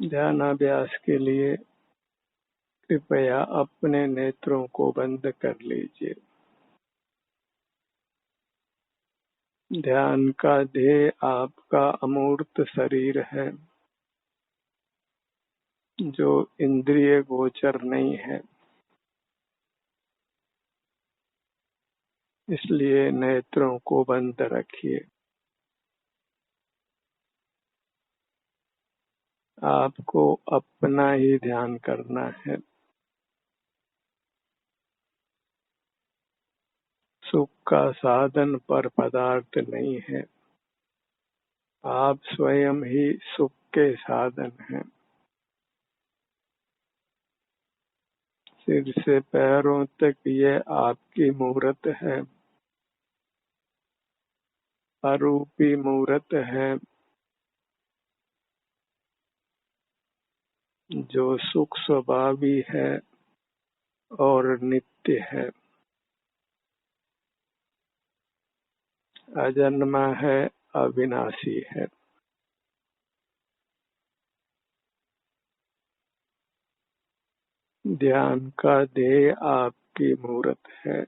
ध्यानाभ्यास के लिए कृपया अपने नेत्रों को बंद कर लीजिए। ध्यान का ध्येय आपका अमूर्त शरीर है, जो इंद्रिय गोचर नहीं है। इसलिए नेत्रों को बंद रखिए। आपको अपना ही ध्यान करना है। सुख का साधन पर पदार्थ नहीं है। आप स्वयं ही सुख के साधन हैं। सिर से पैरों तक ये आपकी मूर्त है, अरूपी मूर्त है, जो सुख स्वभावी है और नित्य है, अजन्मा है, अविनाशी है। ध्यान का ध्येय आपकी मूर्त है।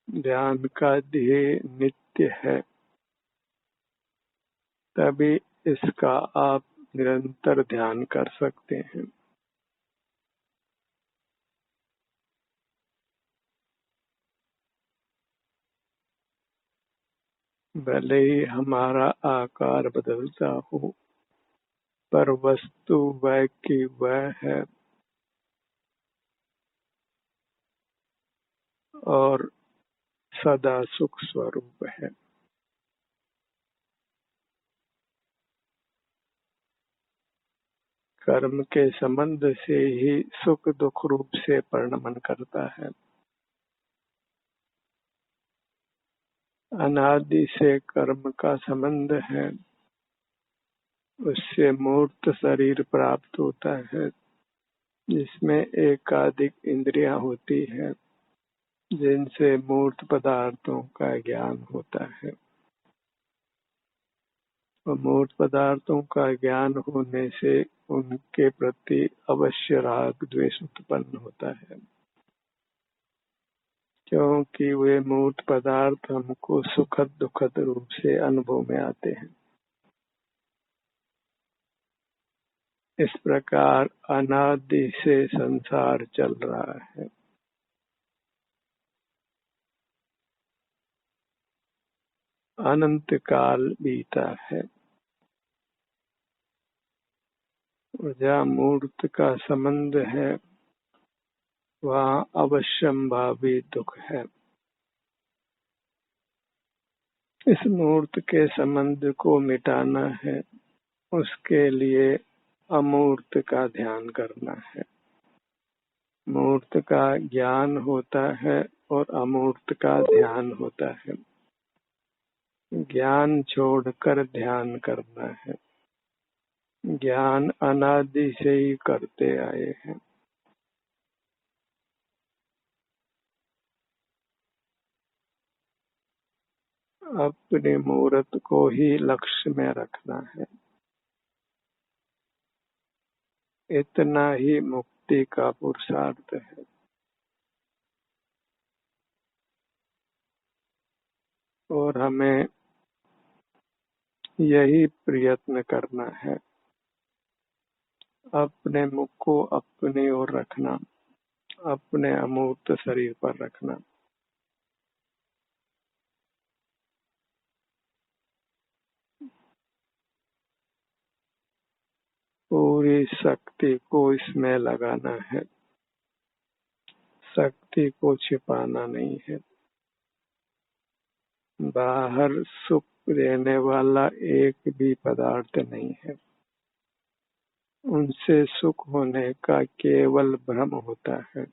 ध्यान का ध्येय नित्य है, तभी इसका आप निरंतर ध्यान कर सकते हैं। भले ही हमारा आकार बदलता हो, पर वस्तु वह की वह है और सदा सुख स्वरूप है। कर्म के संबंध से ही सुख दुख रूप से परिणमन करता है। अनादि से कर्म का संबंध है, उससे मूर्त शरीर प्राप्त होता है, जिसमें एकाधिक इंद्रियां होती है, जिनसे मूर्त पदार्थों का ज्ञान होता है। और मूर्त पदार्थों का ज्ञान होने से उनके प्रति अवश्य राग द्वेष उत्पन्न होता है, क्योंकि वे मूर्त पदार्थ हमको सुखद दुखद रूप से अनुभव में आते हैं। इस प्रकार अनादि से संसार चल रहा है। अनंत काल बीता है। जहाँ मूर्त का संबंध है, वहाँ अवश्यंभावी दुख है। इस मूर्त के संबंध को मिटाना है, उसके लिए अमूर्त का ध्यान करना है। मूर्त का ज्ञान होता है और अमूर्त का ध्यान होता है। ज्ञान छोड़कर ध्यान करना है। ज्ञान अनादि से ही करते आए हैं। अपने मूर्त को ही लक्ष्य में रखना है। इतना ही मुक्ति का पुरुषार्थ है। और हमें यही प्रयत्न करना है, अपने मुख को अपनी ओर रखना, अपने अमूर्त शरीर पर रखना। पूरी शक्ति को इसमें लगाना है। शक्ति को छिपाना नहीं है। बाहर सुख देने वाला एक भी पदार्थ नहीं है। उनसे सुख होने का केवल भ्रम होता है।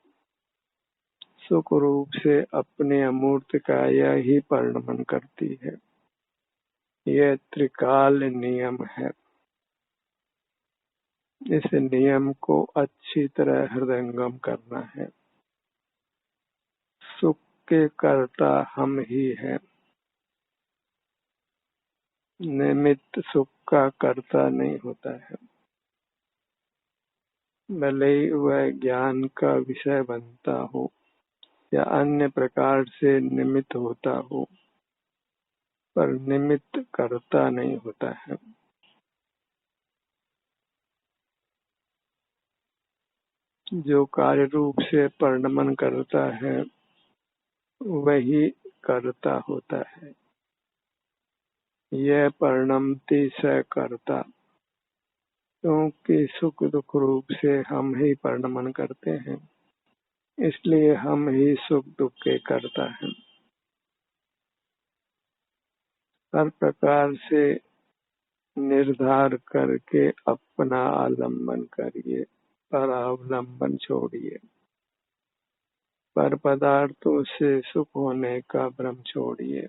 सुख रूप से अपने अमूर्त काया ही परिणमन करती है। यह त्रिकाल नियम है। इस नियम को अच्छी तरह हृदयंगम करना है। सुख के कर्ता हम ही हैं। निमित्त सुख का कर्ता नहीं होता है। भले ही वह ज्ञान का विषय बनता हो या अन्य प्रकार से निमित्त होता हो, पर निमित्त कर्ता नहीं होता है। जो कार्य रूप से परिणमन करता है वही कर्ता होता है। यह परिणमति स कर्ता, क्योंकि सुख दुख रूप से हम ही परिणमन करते हैं, इसलिए हम ही सुख दुख के कर्ता हैं। हर प्रकार से निर्धार करके अपना आलम्बन करिए, पर अवलंबन छोड़िए। पर पदार्थों से सुख होने का भ्रम छोड़िए।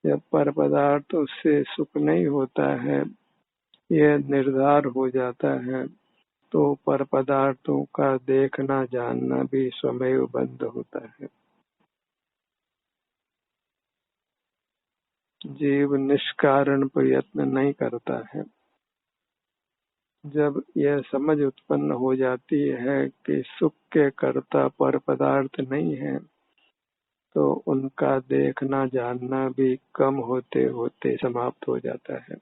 जब पर पदार्थों से सुख नहीं होता है, यह निर्धार हो जाता है, तो पर पदार्थों का देखना जानना भी स्वमेव बंद होता है। जीव निष्कारण प्रयत्न नहीं करता है। जब यह समझ उत्पन्न हो जाती है कि सुख के कर्ता पर पदार्थ नहीं है, तो उनका देखना जानना भी कम होते होते समाप्त हो जाता है।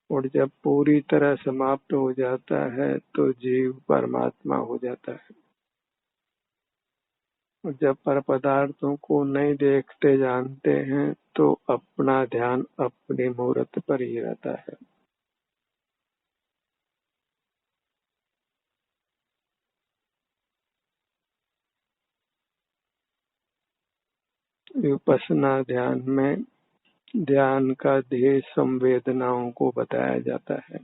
और जब पूरी तरह समाप्त हो जाता है तो जीव परमात्मा हो जाता है। जब पर पदार्थों को नहीं देखते जानते हैं तो अपना ध्यान अपनी मूर्त पर ही रहता है। विपश्यना ध्यान में ध्यान का ध्येय संवेदनाओं को बताया जाता है,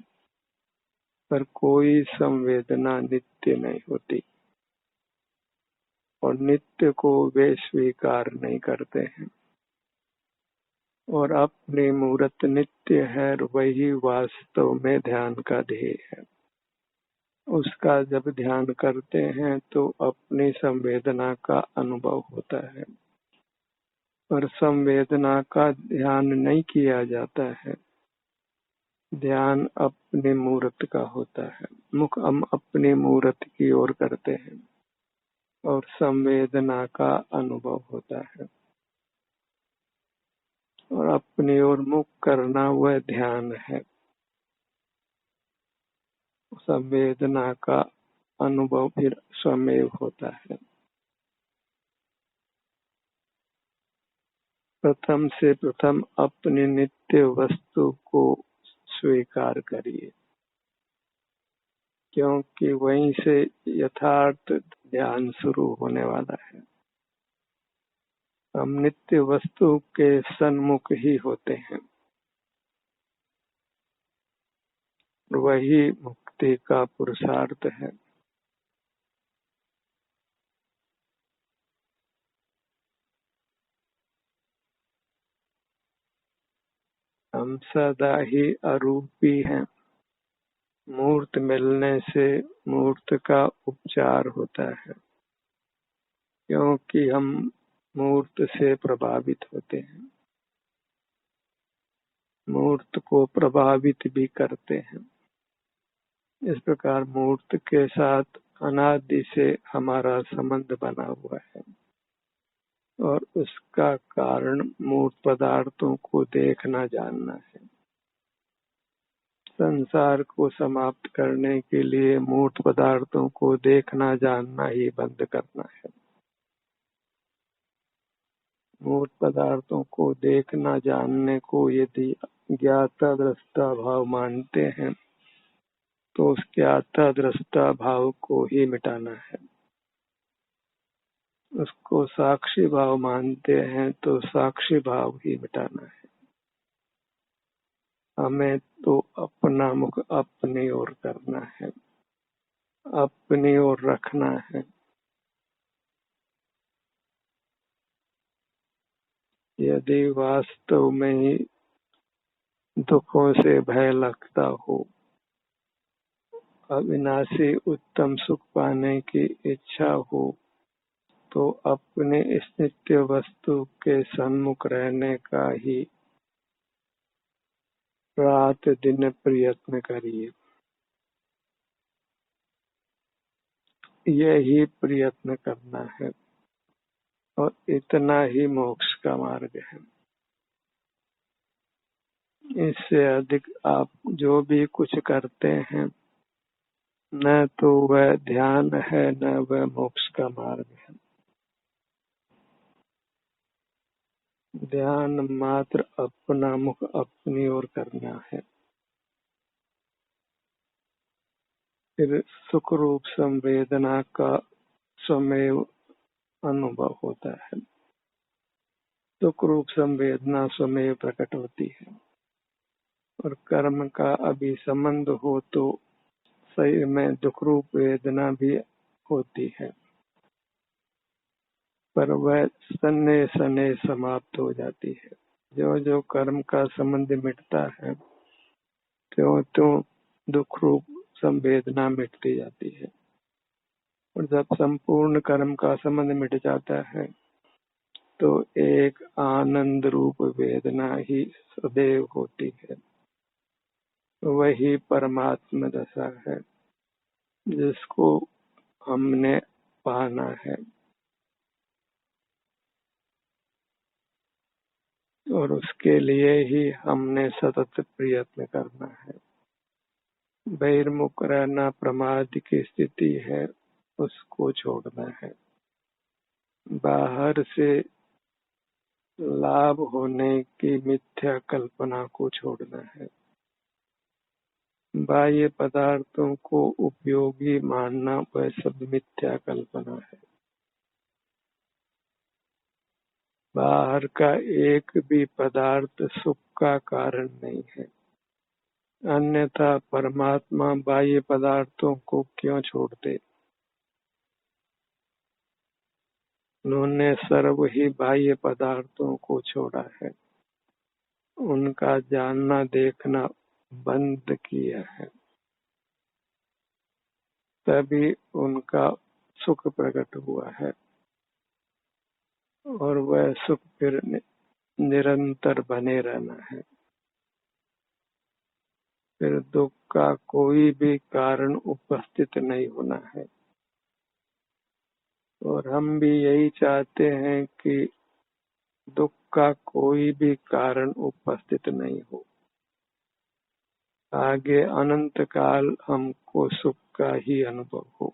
पर कोई संवेदना नित्य नहीं होती और नित्य को वे स्वीकार नहीं करते हैं। और अपनी मूर्त नित्य है, वही वास्तव में ध्यान का ध्येय है। उसका जब ध्यान करते हैं तो अपनी संवेदना का अनुभव होता है, पर संवेदना का ध्यान नहीं किया जाता है। ध्यान अपनी मूर्त का होता है। मुख हम अपनी मूर्त की ओर करते हैं और संवेदना का अनुभव होता है। और अपनी ओर मुख करना वह ध्यान है। संवेदना का अनुभव फिर स्वमेव होता है। प्रथम से प्रथम अपनी नित्य वस्तु को स्वीकार करिए, क्योंकि वहीं से यथार्थ ध्यान शुरू होने वाला है। हम नित्य वस्तु के सन्मुख ही होते हैं। वही मुक्ति का पुरुषार्थ है। हम सदा ही अरूपी हैं। मूर्त मिलने से मूर्त का उपचार होता है, क्योंकि हम मूर्त से प्रभावित होते हैं, मूर्त को प्रभावित भी करते हैं। इस प्रकार मूर्त के साथ अनादि से हमारा संबंध बना हुआ है और उसका कारण मूर्त पदार्थों को देखना जानना है। संसार को समाप्त करने के लिए मूर्त पदार्थों को देखना जानना ही बंद करना है। मूर्त पदार्थों को देखना जानने को यदि ज्ञाता दृष्टा भाव मानते हैं तो उस ज्ञाता दृष्टा भाव को ही मिटाना है। उसको साक्षी भाव मानते हैं तो साक्षी भाव ही मिटाना है। हमें तो अपना मुख अपनी ओर करना है, अपनी ओर रखना है। यदि वास्तव में ही दुखों से भय लगता हो, अविनाशी उत्तम सुख पाने की इच्छा हो, तो अपने इस नित्य वस्तु के सन्मुख रहने का ही रात दिन प्रयत्न करिए। यही प्रयत्न करना है और इतना ही मोक्ष का मार्ग है। इससे अधिक आप जो भी कुछ करते हैं न तो वह ध्यान है न वह मोक्ष का मार्ग है। ध्यान मात्र अपना मुख अपनी ओर करना है। फिर सुख रूप संवेदना का स्वमेव अनुभव होता है। सुख रूप संवेदना स्वमेव प्रकट होती है और कर्म का अभी संबंध हो तो शरीर में दुख रूप वेदना भी होती है, पर वह सन्ने सन्ने समाप्त हो जाती है। जो जो कर्म का संबंध मिटता है त्यों त्यों दुख रूप संवेदना मिटती जाती है और जब संपूर्ण कर्म का संबंध मिट जाता है तो एक आनंद रूप वेदना ही सदैव होती है। वही परमात्मा दशा है जिसको हमने पाना है और उसके लिए ही हमने सतत प्रयत्न करना है। बहिर्मुख रहना प्रमाद की स्थिति है, उसको छोड़ना है। बाहर से लाभ होने की मिथ्या कल्पना को छोड़ना है। बाह्य पदार्थों को उपयोगी मानना वह सब मिथ्या कल्पना है। बाहर का एक भी पदार्थ सुख का कारण नहीं है, अन्यथा परमात्मा बाह्य पदार्थों को क्यों छोड़ते। उन्होंने सर्व ही बाह्य पदार्थों को छोड़ा है, उनका जानना देखना बंद किया है, तभी उनका सुख प्रकट हुआ है और वह सुख फिर निरंतर बने रहना है। फिर दुख का कोई भी कारण उपस्थित नहीं होना है और हम भी यही चाहते हैं कि दुख का कोई भी कारण उपस्थित नहीं हो। आगे अनंत काल हमको सुख का ही अनुभव हो,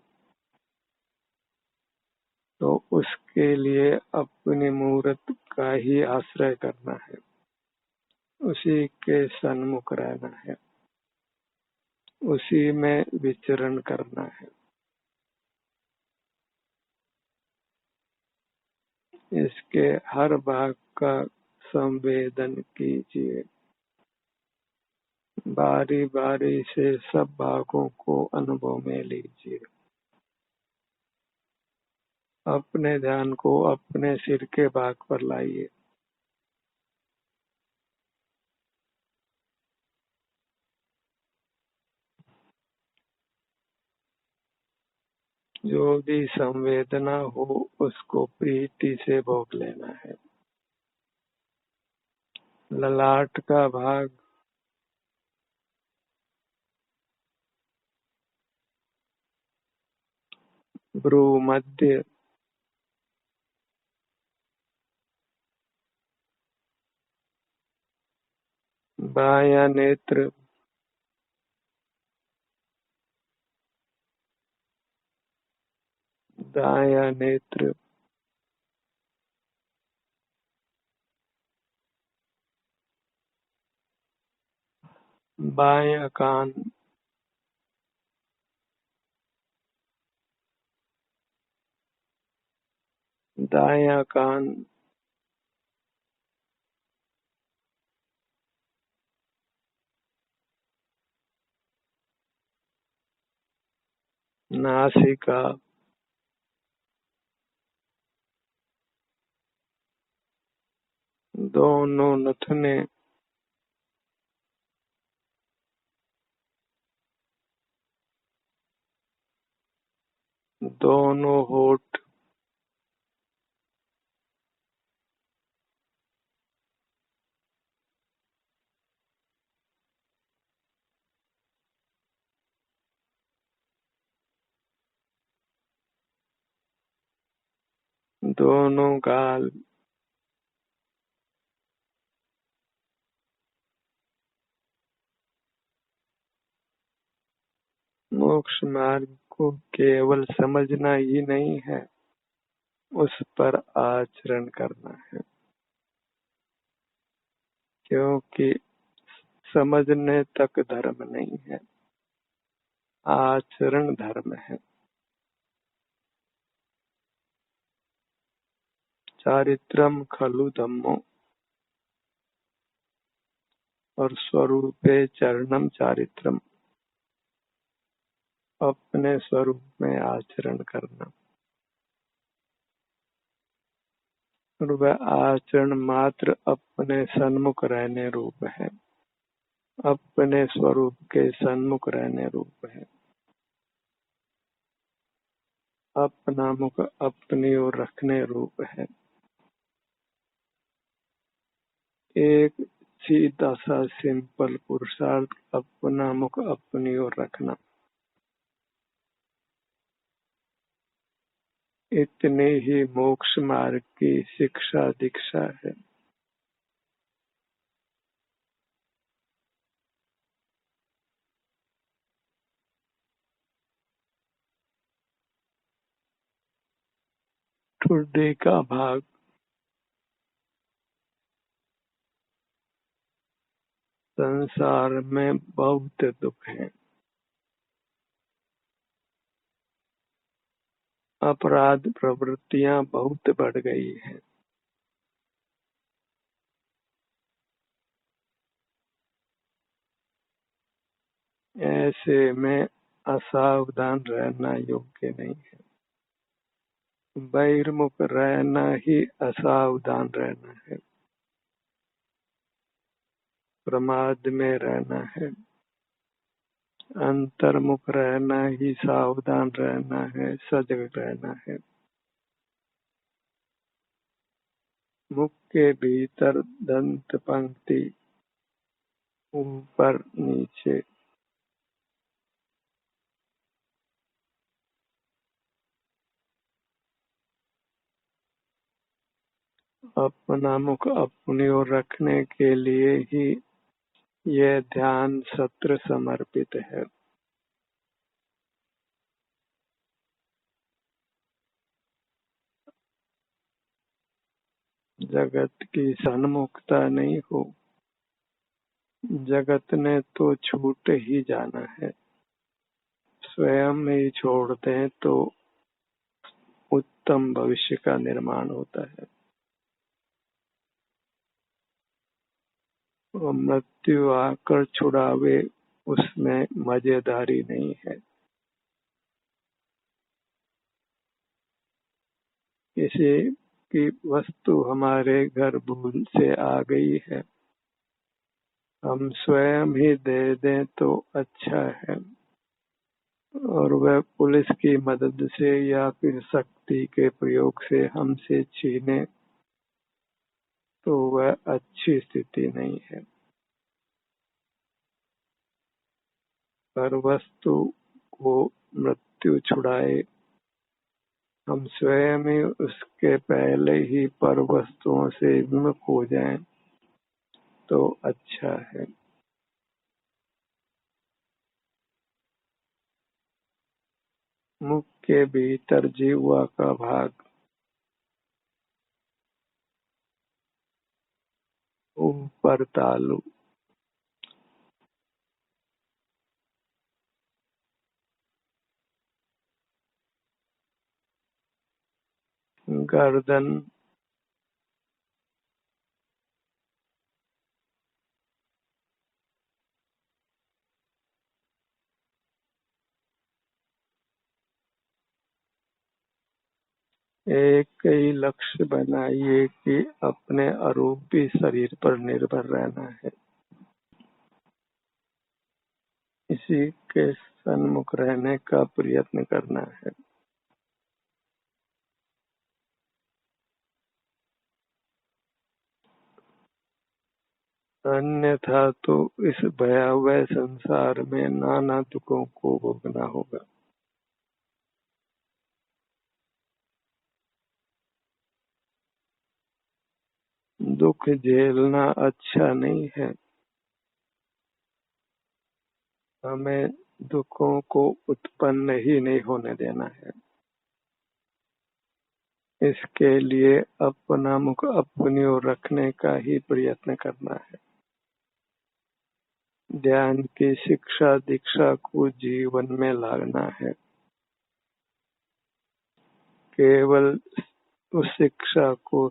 तो उसके लिए अपनी मूर्त का ही आश्रय करना है, उसी के सन्मुख रहना है, उसी में विचरण करना है। इसके हर भाग का संवेदन कीजिए, बारी बारी से सब भागों को अनुभव में लीजिए। अपने ध्यान को अपने सिर के भाग पर लाइए। जो भी संवेदना हो उसको प्रीति से भोग लेना है। ललाट का भाग, भ्रू मध्य, बायां नेत्र, दायां नेत्र, बायां कान, दायां कान, नासिका, दोनों नथुने, दोनों होठ, दोनों काल मोक्ष मार्ग को केवल समझना ही नहीं है, उस पर आचरण करना है, क्योंकि समझने तक धर्म नहीं है, आचरण धर्म है। चारित्रम खलु धम्मो और स्वरूपे चरणम चारित्रम, अपने स्वरूप में आचरण करना। और वह आचरण मात्र अपने सन्मुख रहने रूप है, अपने स्वरूप के सन्मुख रहने रूप है। अपना मुख अपनी ओर रखने रूप है। एक सीधा सा सिंपल पुरुषार्थ, अपना मुख अपनी ओर रखना। इतनी ही मोक्ष मार्ग की शिक्षा दीक्षा है। ठुड्डी का भाग। संसार में बहुत दुख है, अपराध प्रवृत्तियां बहुत बढ़ गई हैं। ऐसे में असावधान रहना योग्य नहीं है। बहिर्मुख रहना ही असावधान रहना है, प्रमाद में रहना है। अंतर्मुख रहना ही सावधान रहना है, सजग रहना है। मुख के भीतर दंत पंक्ति, ऊपर नीचे। अपना मुख अपनी ओर रखने के लिए ही यह ध्यान सत्र समर्पित है। जगत की सन्मुखता नहीं हो, जगत ने तो छूट ही जाना है। स्वयं ही छोड़ दें तो उत्तम भविष्य का निर्माण होता है। और मृत्यु आकर छुड़ावे, उसमें मजेदारी नहीं है। किसी की वस्तु हमारे घर भूल से आ गई है, हम स्वयं ही दे दें तो अच्छा है। और वह पुलिस की मदद से या फिर शक्ति के प्रयोग से हमसे छीने तो वह अच्छी स्थिति नहीं है। पर वस्तु को मृत्यु छुड़ाए, हम स्वयं ही उसके पहले ही पर वस्तुओं से विमुख हो जाएं तो अच्छा है। मुख के भीतर जीवा का भाग, ऊपर तालु। गर्दन, एक ही लक्ष्य बनाइए कि अपने आरोपी शरीर पर निर्भर रहना है, इसी के सन्मुख रहने का प्रयत्न करना है। अन्यथा तो इस भयावह संसार में नाना दुखों को भोगना होगा। दुख झेलना अच्छा नहीं है। हमें दुखों को उत्पन्न ही नहीं होने देना है। इसके लिए अपना मुख अपनी ओर रखने का ही प्रयत्न करना है। ध्यान की शिक्षा दीक्षा को जीवन में लाना है। केवल उस शिक्षा को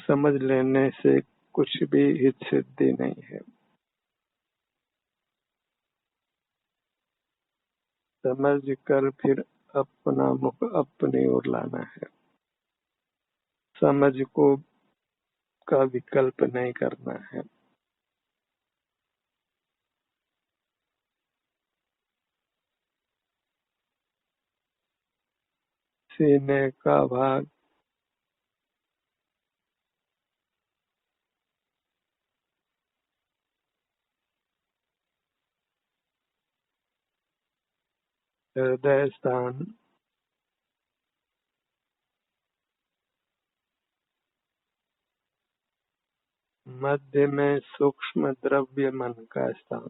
समझ लेने से कुछ भी हित सिद्धि नहीं है। समझ कर फिर अपना मुख अपनी ओर लाना है। समझ को का विकल्प नहीं करना है। सीने का भाग हृदय स्थान मध्य में सूक्ष्म द्रव्य मन का स्थान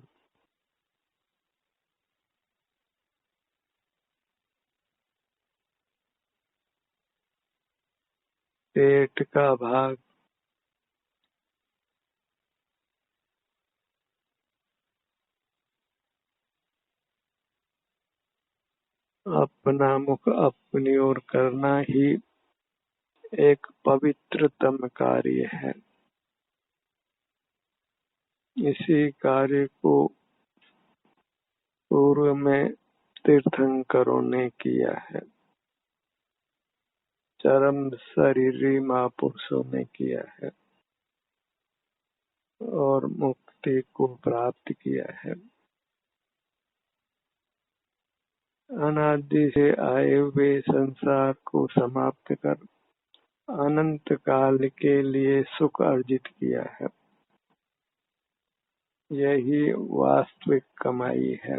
पेट का भाग अपना मुख अपनी ओर करना ही एक पवित्रतम कार्य है। इसी कार्य को पूर्व में तीर्थंकरों ने किया है। चरम शरीरी महापुरुषों ने किया है और मुक्ति को प्राप्त किया है। अनादि से आए हुए संसार को समाप्त कर अनंत काल के लिए सुख अर्जित किया है। यही वास्तविक कमाई है।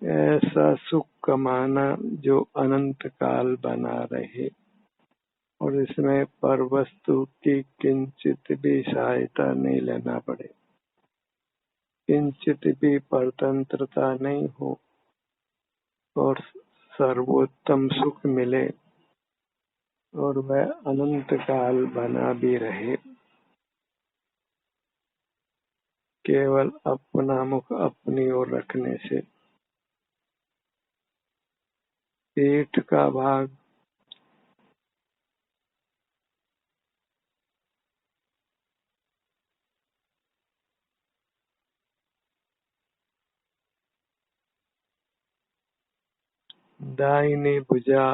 ऐसा सुख कमाना जो अनंत काल बना रहे और इसमें पर वस्तु की किंचित भी सहायता नहीं लेना पड़े, किंचित भी परतंत्रता नहीं हो और सर्वोत्तम सुख मिले और वह अनंत काल बना भी रहे। केवल अपना मुख अपनी ओर रखने से। पीठ का भाग दाहिनी भुजा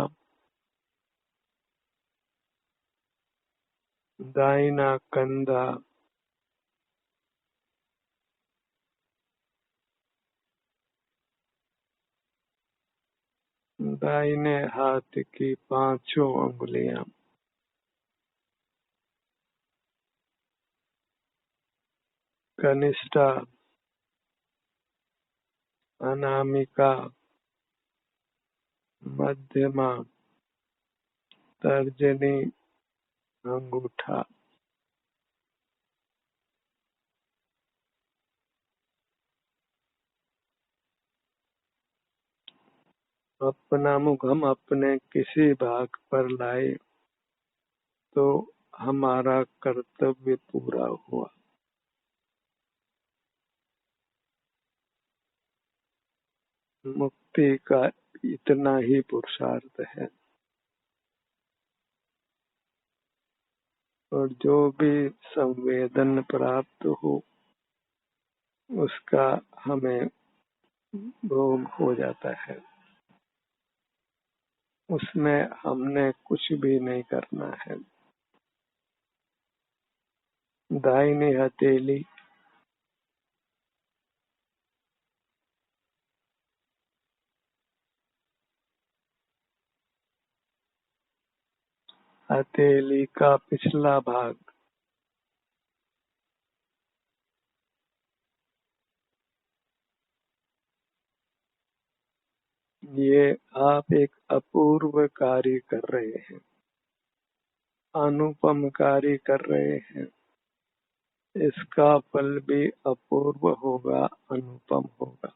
दाहिना कंधा दाहिने हाथ की पांचों उंगलियां कनिष्ठा अनामिका मध्यमा तर्जनी अंगूठा। अपना मुख हम अपने किसी भाग पर लाए तो हमारा कर्तव्य पूरा हुआ। मुक्ति का इतना ही पुरुषार्थ है और जो भी संवेदन प्राप्त हो उसका हमें भोग हो जाता है। उसमें हमने कुछ भी नहीं करना है। दाहिनी हथेली हथेली का पिछला भाग ये आप एक अपूर्व कार्य कर रहे हैं। अनुपम कार्य कर रहे हैं, इसका फल भी अपूर्व होगा, अनुपम होगा।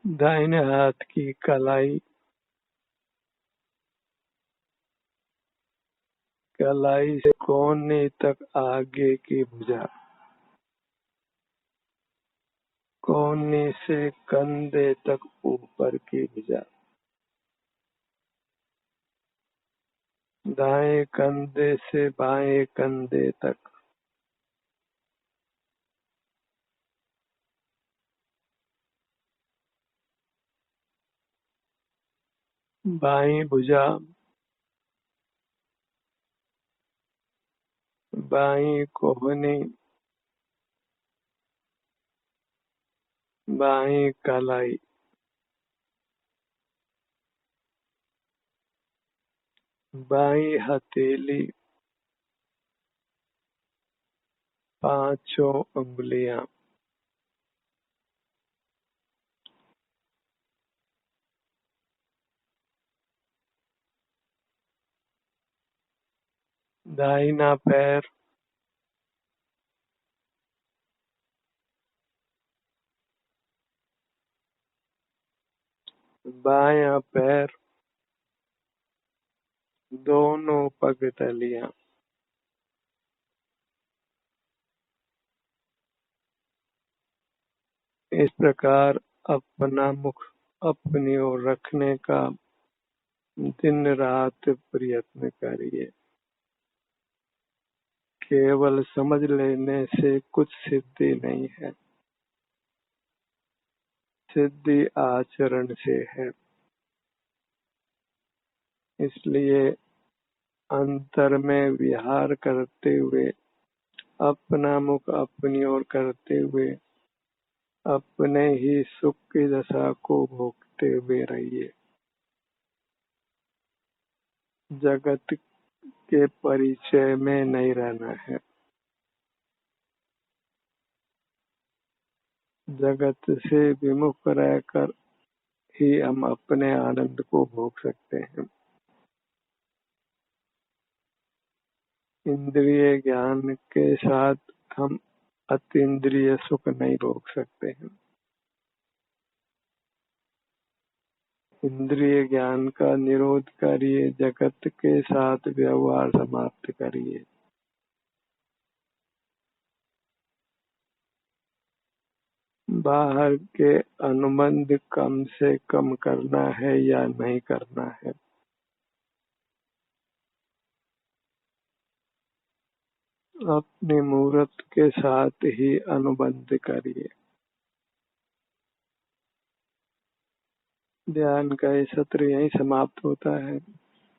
दाहिने हाथ की कलाई, कलाई से कोहनी तक आगे की भुजा, कोहनी से कंधे तक ऊपर की भुजा, दाएं कंधे से बाएं कंधे तक, बाईं भुजा, बाईं कोहनी, बाईं कलाई, बाईं हथेली, पांचों उंगलियां, दाहिना पैर, बायां पैर, दोनों पगतलियां, इस प्रकार अपना मुख अपनी ओर रखने का दिन रात प्रयत्न करिए। केवल समझ लेने से कुछ सिद्धि नहीं है, सिद्धि आचरण से है। इसलिए अंतर में विहार करते हुए, अपना मुख अपनी ओर करते हुए, अपने ही सुख की दशा को भोगते हुए रहिए। जगत के परिचय में नहीं रहना है, जगत से विमुख रहकर ही हम अपने आनंद को भोग सकते हैं। इंद्रिय ज्ञान के साथ हम अतीन्द्रिय सुख नहीं भोग सकते हैं। इंद्रिय ज्ञान का निरोध करिए, जगत के साथ व्यवहार समाप्त करिए। बाहर के अनुबंध कम से कम करना है या नहीं करना है, अपने मूर्त के साथ ही अनुबंध करिए। ध्यान का ये सत्र यहीं समाप्त होता है।